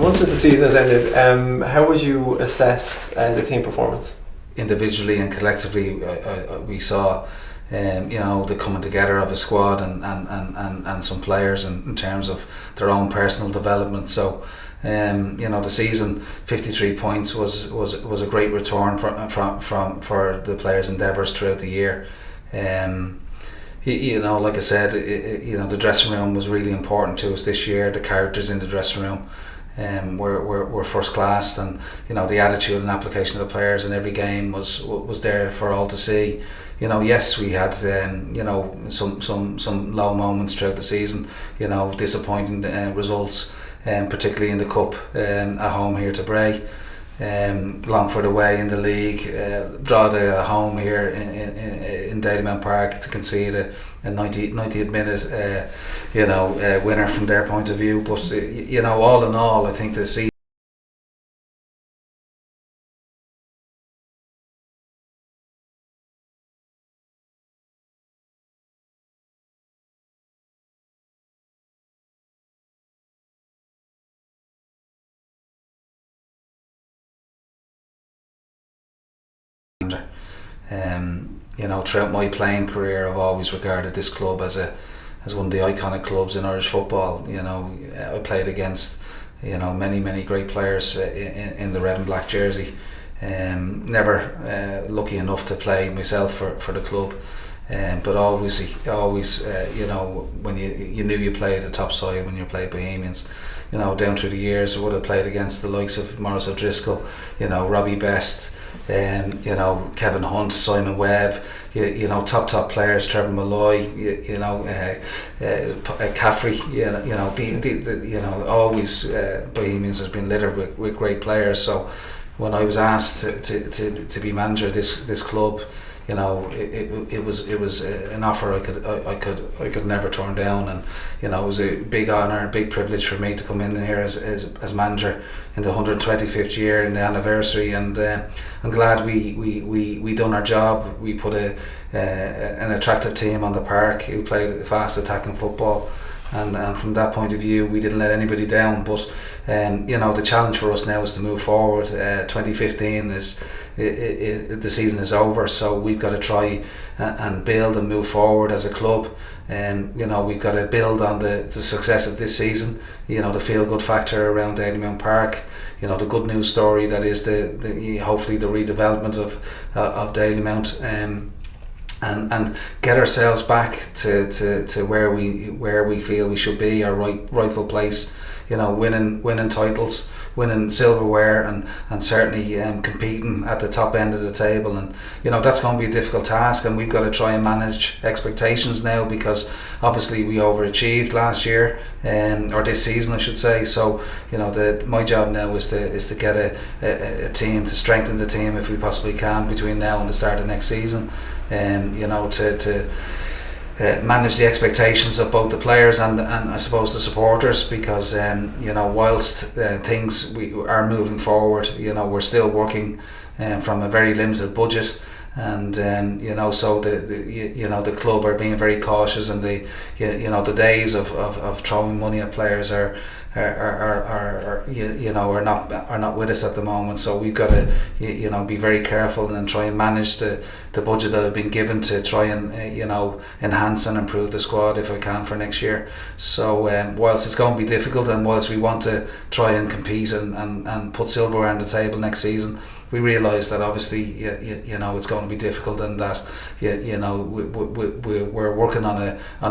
And once the season has ended, how would you assess the team performance? Individually and collectively, we saw the coming together of a squad and some players in terms of their own personal development. So the season, 53 points was a great return for the players' endeavours throughout the year. Like I said, the dressing room was really important to us this year. The characters in the dressing room were first class, and the attitude and application of the players in every game was there for all to see. Yes, we had some low moments throughout the season. Disappointing results, particularly in the cup at home here to Bray. Longford away in the league, Drogheda at home here in Dalymount Park to concede a 90th minute winner from their point of view. But all in all, I think the season throughout my playing career, I've always regarded this club as one of the iconic clubs in Irish football. I played against many great players in the red and black jersey. Never lucky enough to play myself for the club, but always when you knew you played a top side when you played Bohemians. Down through the years, I would have played against the likes of Maurice O'Driscoll, Robbie Best, Kevin Hunt, Simon Webb, top players, Trevor Malloy, Caffrey, always Bohemians has been littered with great players. So when I was asked to be manager of this club, it was an offer I could never turn down, and it was a big honour, a big privilege for me to come in here as manager in the 125th year in the anniversary, and I'm glad we done our job. We put an attractive team on the park who played fast attacking football. And from that point of view, we didn't let anybody down. But the challenge for us now is to move forward. 2015 the season is over, so we've got to try and build and move forward as a club. We've got to build on the success of this season. The feel good factor around Dalymount Park. The good news story that is the hopefully the redevelopment of Dalymount. And get ourselves back to where we feel we should be, our rightful place. Winning titles, winning silverware, and certainly competing at the top end of the table. And that's going to be a difficult task, and we've got to try and manage expectations now, because obviously we overachieved last year, or this season I should say. So my job now is to get a team, to strengthen the team if we possibly can between now and the start of next season. To manage the expectations of both the players and I suppose the supporters, because whilst things we are moving forward, we're still working from a very limited budget, and so the club are being very cautious, and the days of throwing money at players are not with us at the moment. So we've got to be very careful and try and manage the budget that have been given to try and enhance and improve the squad if I can for next year. So whilst it's going to be difficult, and whilst we want to try and compete and put silverware on the table next season, we realise that obviously it's going to be difficult, and that we're working on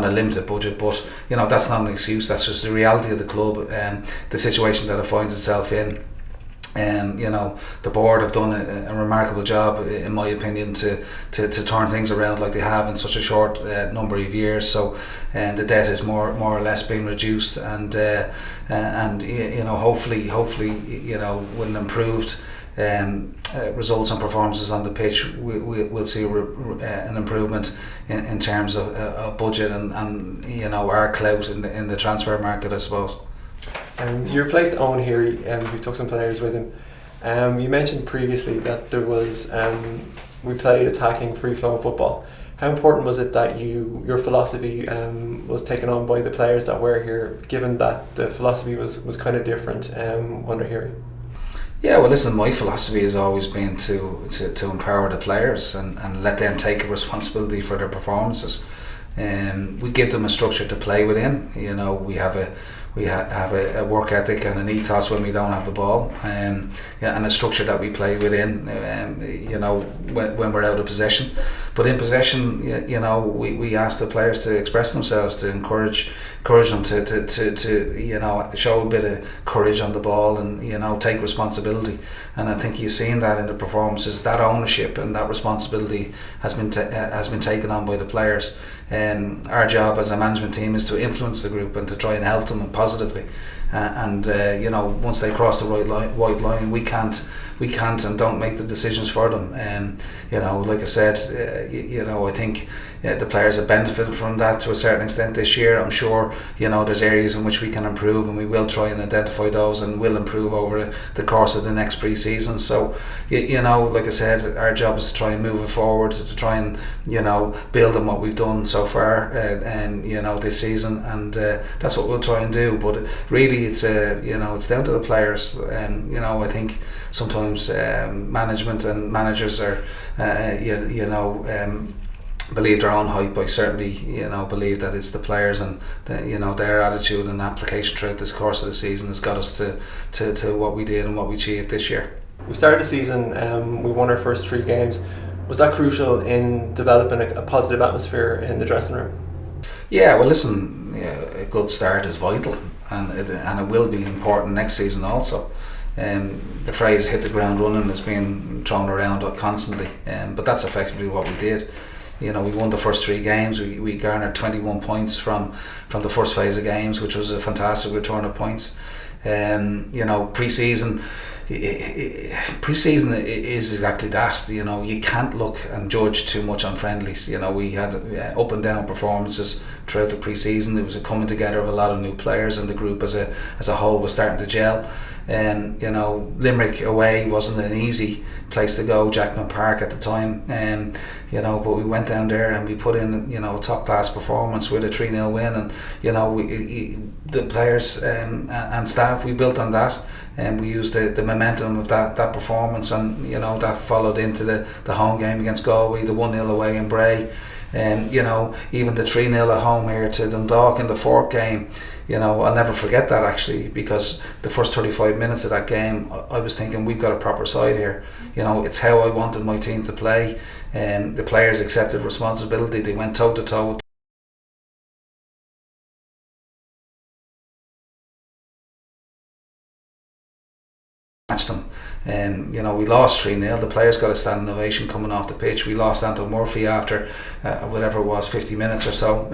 a limited budget. But that's not an excuse. That's just the reality of the club, the situation that it finds itself in. The board have done a remarkable job, in my opinion, to turn things around like they have in such a short number of years. So the debt is more or less being reduced, and hopefully with an improved results and performances on the pitch, we'll see an improvement in terms of budget and our clout in the transfer market, I suppose. You replaced Owen here. You took some players with him. You mentioned previously that there was we played attacking free flow football. How important was it that your philosophy was taken on by the players that were here, given that the philosophy was kind of different when they're here? Yeah, well, listen, my philosophy has always been to empower the players and let them take responsibility for their performances. We give them a structure to play within. You know, we have a work ethic and an ethos when we don't have the ball, and a structure that we play within. You know, when we're out of possession, but in possession, you know, we ask the players to express themselves, to encourage them to you know, show a bit of courage on the ball, and you know, take responsibility. And I think you've seen that in the performances. That ownership and that responsibility has been taken on by the players. Our job as a management team is to influence the group and to try and help them positively. You know, once they cross the white line, we can't and don't make the decisions for them. You know, like I said, you know, I think the players have benefited from that to a certain extent this year. I'm sure, you know, there's areas in which we can improve, and we will try and identify those, and will improve over the course of the next pre-season. So, you know, like I said, our job is to try and move it forward, to try and, you know, build on what we've done so far, you know, this season, and that's what we'll try and do. But really, it's you know, it's down to the players. You know, I think sometimes management and managers are you know, believe their own hype. I certainly, you know, believe that it's the players and you know, their attitude and application throughout this course of the season has got us to what we did and what we achieved this year. We started the season, we won our first 3 games. Was that crucial in developing a positive atmosphere in the dressing room? Yeah, well, listen, a good start is vital, and it will be important next season also. The phrase "hit the ground running" has been thrown around constantly, but that's effectively what we did. You know, we won the first 3 games. We garnered 21 points from the first phase of games, which was a fantastic return of points. You know, pre-season is exactly that. You know, you can't look and judge too much on friendlies. You know, we had up and down performances throughout the pre-season. There was a coming together of a lot of new players, and the group as a whole was starting to gel. You know, Limerick away wasn't an easy place to go, Jackman Park at the time. You know, but we went down there and we put in, you know, a top class performance with a 3-0 win, and you know, the players and staff, we built on that, and we used the momentum of that performance, and you know, that followed into the home game against Galway, the 1-0 away in Bray. You know, even the 3-0 at home here to Dundalk in the 4th game, you know, I'll never forget that actually, because the first 35 minutes of that game, I was thinking, we've got a proper side here. You know, it's how I wanted my team to play, and the players accepted responsibility. They went toe to toe. Matched them. You know, we lost 3-0. The players got a standing ovation coming off the pitch. We lost Anton Murphy after whatever it was, 50 minutes or so,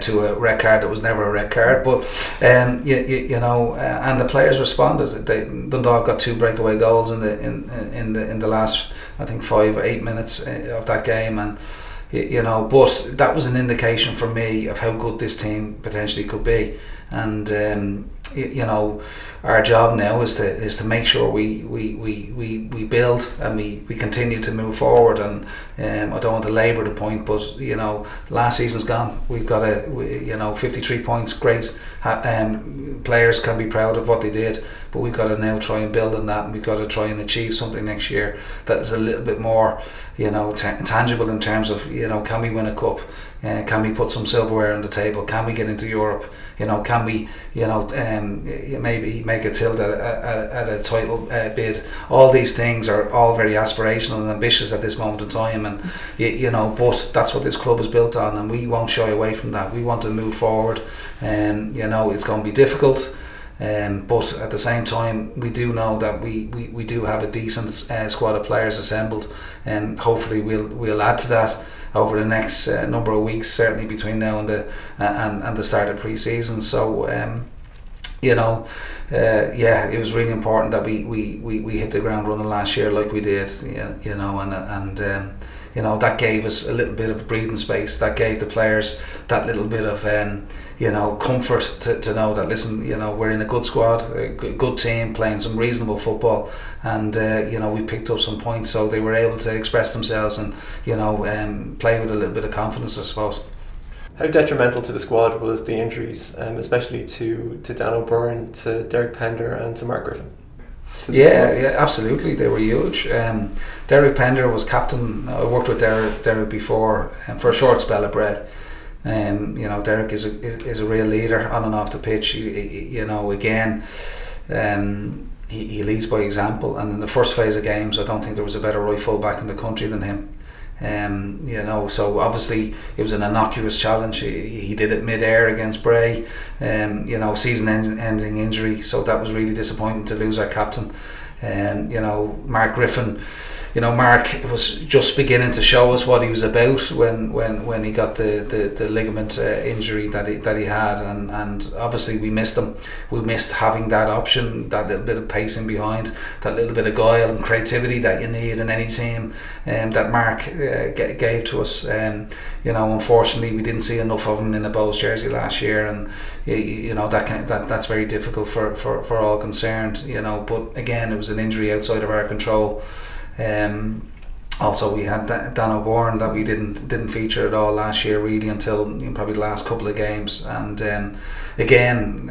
to a red card that was never a red card. But you know, and the players responded. Dundalk got 2 breakaway goals in the last, I think, 5 or 8 minutes of that game, and you know, but that was an indication for me of how good this team potentially could be. And you know, our job now is to make sure we build and we continue to move forward. And I don't want to labour the point, but you know, last season's gone. We've got you know, 53 points, great. Players can be proud of what they did, but we've got to now try and build on that, and we've got to try and achieve something next year that is a little bit more, you know, tangible in terms of, you know, can we win a cup? Can we put some silverware on the table? Can we get into Europe? You know, can we, you know, maybe make a tilt at a title bid? All these things are all very aspirational and ambitious at this moment in time, and you know, but that's what this club is built on, and we won't shy away from that. We want to move forward, and you know, it's going to be difficult. But at the same time, we do know that we do have a decent squad of players assembled, and hopefully we'll add to that over the next number of weeks, certainly between now and the start of pre-season. So you know, yeah, it was really important that we hit the ground running last year like we did. You know, and you know, that gave us a little bit of breathing space. That gave the players that little bit of you know, comfort to know that, listen, you know, we're in a good squad, a good team playing some reasonable football, and you know, we picked up some points, so they were able to express themselves and, you know, play with a little bit of confidence, I suppose. How detrimental to the squad was the injuries, especially to Dan O'Byrne, to Derek Pender and to Mark Griffin? Yeah, absolutely, they were huge. Derek Pender was captain. I worked with Derek before for a short spell at Bred. You know, Derek is a real leader on and off the pitch. You know, again, he leads by example, and in the first phase of games I don't think there was a better right full back in the country than him. You know, so obviously it was an innocuous challenge. He did it mid-air against Bray, you know, season-ending injury, so that was really disappointing to lose our captain. You know, Mark Griffin, you know, Mark was just beginning to show us what he was about when he got the ligament injury that he had, and obviously we missed him. We missed having that option, that little bit of pacing behind, that little bit of guile and creativity that you need in any team, that Mark gave to us. You know, unfortunately we didn't see enough of him in a Bows jersey last year, and you know, that's very difficult for all concerned. You know, but again, it was an injury outside of our control. Also we had Dan O'Byrne that we didn't feature at all last year, really, until probably the last couple of games, and again,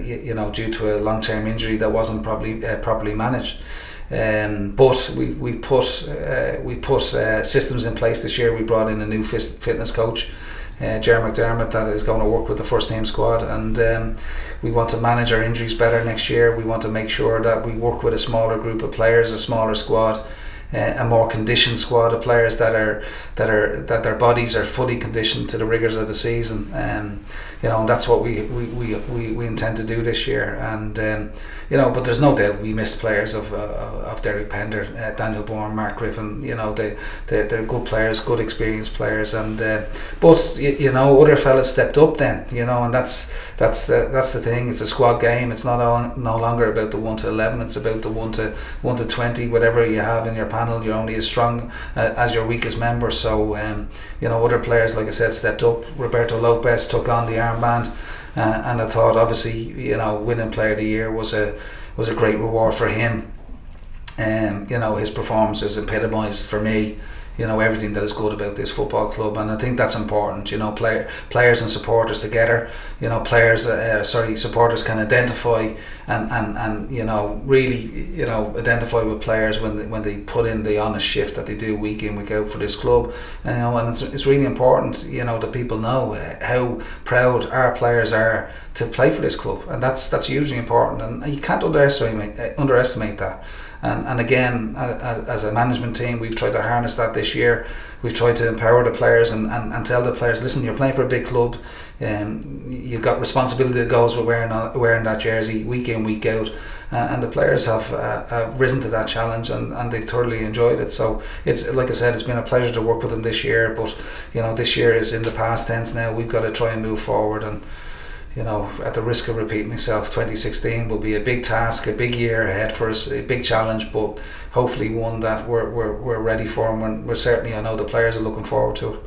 you know, due to a long-term injury that wasn't probably properly managed. But we put systems in place this year. We brought in a new fitness coach, Ger McDermott, that is going to work with the first team squad, and we want to manage our injuries better next year. We want to make sure that we work with a smaller group of players, a smaller squad, a more conditioned squad of players that their bodies are fully conditioned to the rigours of the season. You know, and that's what we intend to do this year. And you know, but there's no doubt we missed players of Derek Pender, Daniel Bourne, Mark Griffin. You know, they're good players, good experienced players, and but you know, other fellas stepped up then. You know, and that's the thing. It's a squad game. It's no longer about the 1 to 11. It's about the 1 to 20. Whatever you have in your panel, you're only as strong as your weakest member. So you know, other players, like I said, stepped up. Roberto Lopez took on the armband, and I thought, obviously, you know, winning player of the year was a great reward for him. You know, his performances epitomised for me, you know, everything that is good about this football club, and I think that's important. You know, players and supporters together. You know, supporters can identify and you know, really, you know, identify with players when they put in the honest shift that they do week in, week out for this club. You know, and it's really important, you know, that people know how proud our players are to play for this club, and that's hugely important, and you can't underestimate that. And again, as a management team, we've tried to harness that this year. We've tried to empower the players and tell the players, listen, you're playing for a big club, you've got responsibility that goes with wearing that jersey week in, week out, and the players have risen to that challenge, and they've thoroughly enjoyed it. So it's, like I said, it's been a pleasure to work with them this year, but you know, this year is in the past tense now. We've got to try and move forward, and you know, at the risk of repeating myself, 2016 will be a big task, a big year ahead for us, a big challenge, but hopefully one that we're ready for, and we're certainly, I know the players are looking forward to it.